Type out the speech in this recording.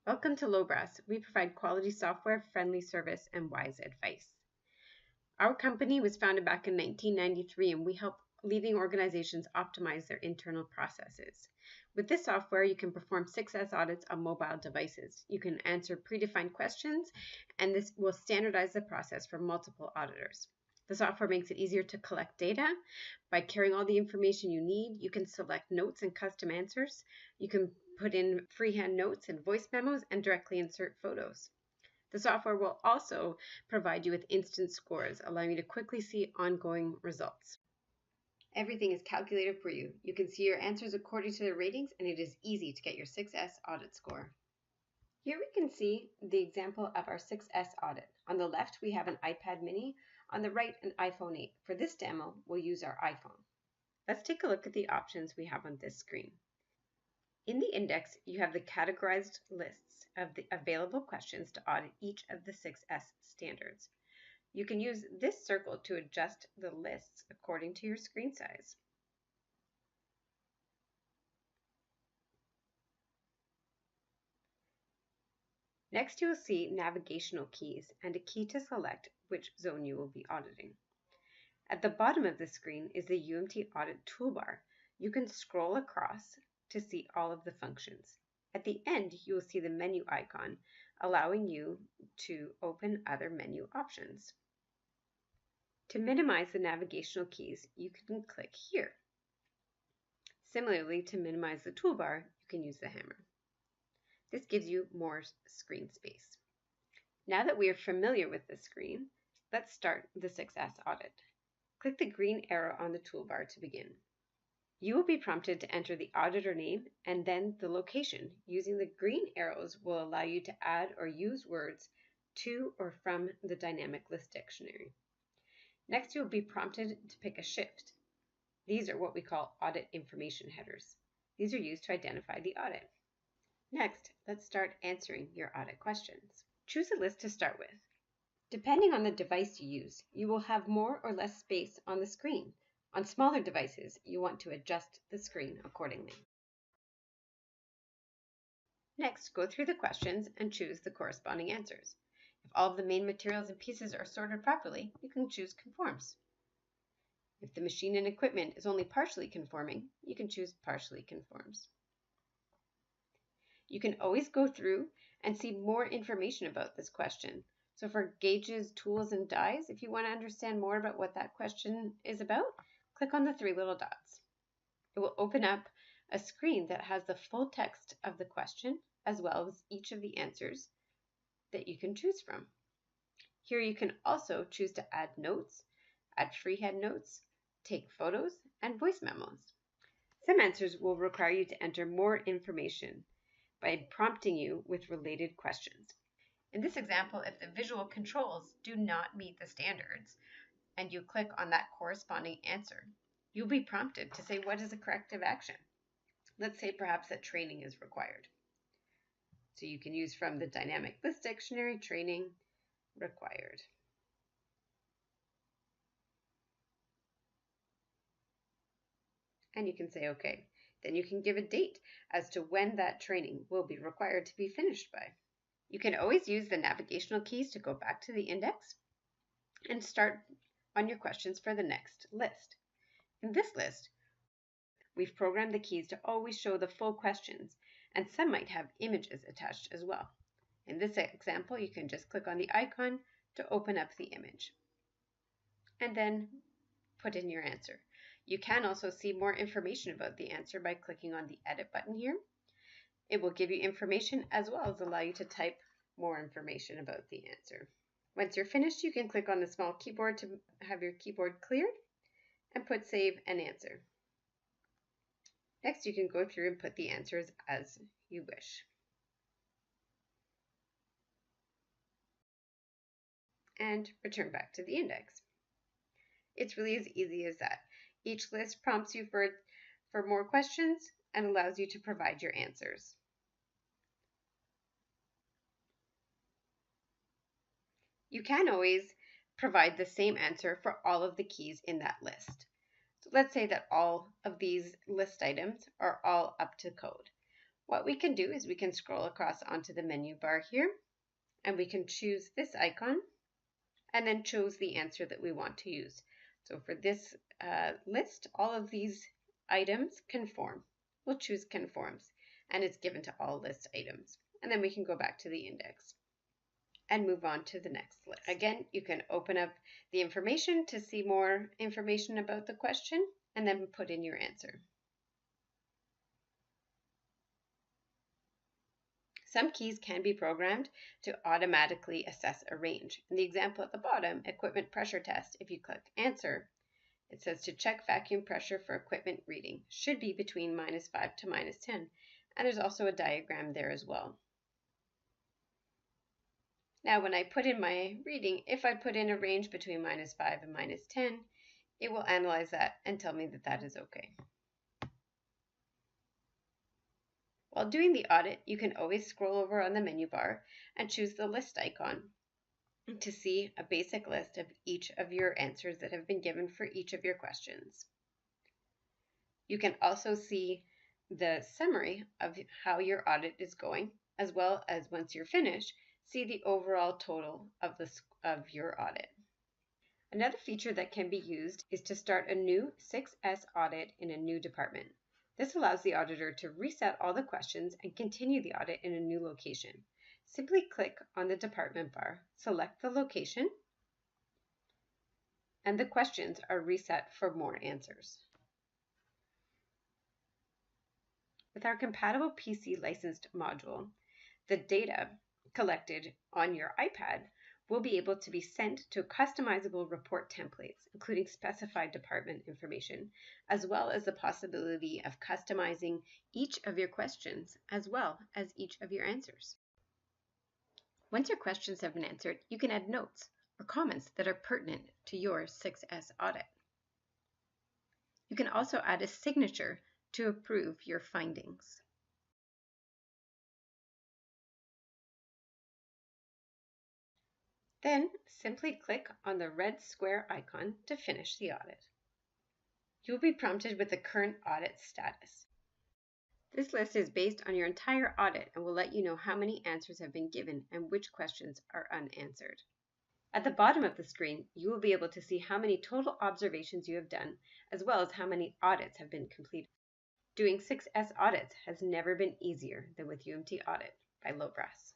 Welcome to Laubrass. We provide quality software, friendly service, and wise advice. Our company was founded back in 1993, and we help leading organizations optimize their internal processes. With this software, you can perform 6S audits on mobile devices. You can answer predefined questions, and this will standardize the process for multiple auditors. The software makes it easier to collect data. By carrying all the information you need, you can select notes and custom answers. You can put in freehand notes and voice memos and directly insert photos. The software will also provide you with instant scores, allowing you to quickly see ongoing results. Everything is calculated for you. You can see your answers according to their ratings, and it is easy to get your 6S audit score. Here we can see the example of our 6S audit. On the left, we have an iPad mini. On the right, an iPhone 8. For this demo, we'll use our iPhone. Let's take a look at the options we have on this screen. In the index, you have the categorized lists of the available questions to audit each of the 6S standards. You can use this circle to adjust the lists according to your screen size. Next, you will see navigational keys and a key to select which zone you will be auditing. At the bottom of the screen is the UMT Audit toolbar. You can scroll across to see all of the functions. At the end, you will see the menu icon, allowing you to open other menu options. To minimize the navigational keys, you can click here. Similarly, to minimize the toolbar, you can use the hammer. This gives you more screen space. Now that we are familiar with the screen, let's start the 6S audit. Click the green arrow on the toolbar to begin. You will be prompted to enter the auditor name and then the location. Using the green arrows will allow you to add or use words to or from the dynamic list dictionary. Next, you will be prompted to pick a shift. These are what we call audit information headers. These are used to identify the audit. Next, let's start answering your audit questions. Choose a list to start with. Depending on the device you use, you will have more or less space on the screen. On smaller devices, you want to adjust the screen accordingly. Next, go through the questions and choose the corresponding answers. If all of the main materials and pieces are sorted properly, you can choose conforms. If the machine and equipment is only partially conforming, you can choose partially conforms. You can always go through and see more information about this question. So for gauges, tools, and dies, if you want to understand more about what that question is about, click on the three little dots. It will open up a screen that has the full text of the question, as well as each of the answers that you can choose from. Here you can also choose to add notes, add freehand notes, take photos, and voice memos. Some answers will require you to enter more information by prompting you with related questions. In this example, if the visual controls do not meet the standards and you click on that corresponding answer, you'll be prompted to say what is a corrective action. Let's say perhaps that training is required. So you can use from the dynamic list dictionary, training required. And you can say okay. Then you can give a date as to when that training will be required to be finished by. You can always use the navigational keys to go back to the index and start on your questions for the next list. In this list, we've programmed the keys to always show the full questions, and some might have images attached as well. In this example, you can just click on the icon to open up the image and then put in your answer. You can also see more information about the answer by clicking on the edit button here. It will give you information as well as allow you to type more information about the answer. Once you're finished, you can click on the small keyboard to have your keyboard cleared and put save and answer. Next, you can go through and put the answers as you wish. And return back to the index. It's really as easy as that. Each list prompts you for more questions and allows you to provide your answers. You can always provide the same answer for all of the keys in that list. So let's say that all of these list items are all up to code. What we can do is we can scroll across onto the menu bar here, and we can choose this icon and then choose the answer that we want to use. So for this list, all of these items conform. We'll choose conforms, and it's given to all list items. And then we can go back to the index and move on to the next list. Again, you can open up the information to see more information about the question and then put in your answer. Some keys can be programmed to automatically assess a range. In the example at the bottom, equipment pressure test, if you click answer, it says to check vacuum pressure for equipment reading should be between -5 to -10. And there's also a diagram there as well. Now, when I put in my reading, if I put in a range between -5 and -10, it will analyze that and tell me that that is okay. While doing the audit, you can always scroll over on the menu bar and choose the list icon to see a basic list of each of your answers that have been given for each of your questions. You can also see the summary of how your audit is going, as well as once you're finished, see the overall total of your audit. Another feature that can be used is to start a new 6S audit in a new department. This allows the auditor to reset all the questions and continue the audit in a new location. Simply click on the department bar, select the location, and the questions are reset for more answers. With our compatible PC licensed module, the data collected on your iPad will be able to be sent to customizable report templates, including specified department information, as well as the possibility of customizing each of your questions, as well as each of your answers. Once your questions have been answered, you can add notes or comments that are pertinent to your 6S audit. You can also add a signature to approve your findings. Then simply click on the red square icon to finish the audit. You'll be prompted with the current audit status. This list is based on your entire audit and will let you know how many answers have been given and which questions are unanswered. At the bottom of the screen, you will be able to see how many total observations you have done, as well as how many audits have been completed. Doing 6S audits has never been easier than with UMT Audit by Laubrass.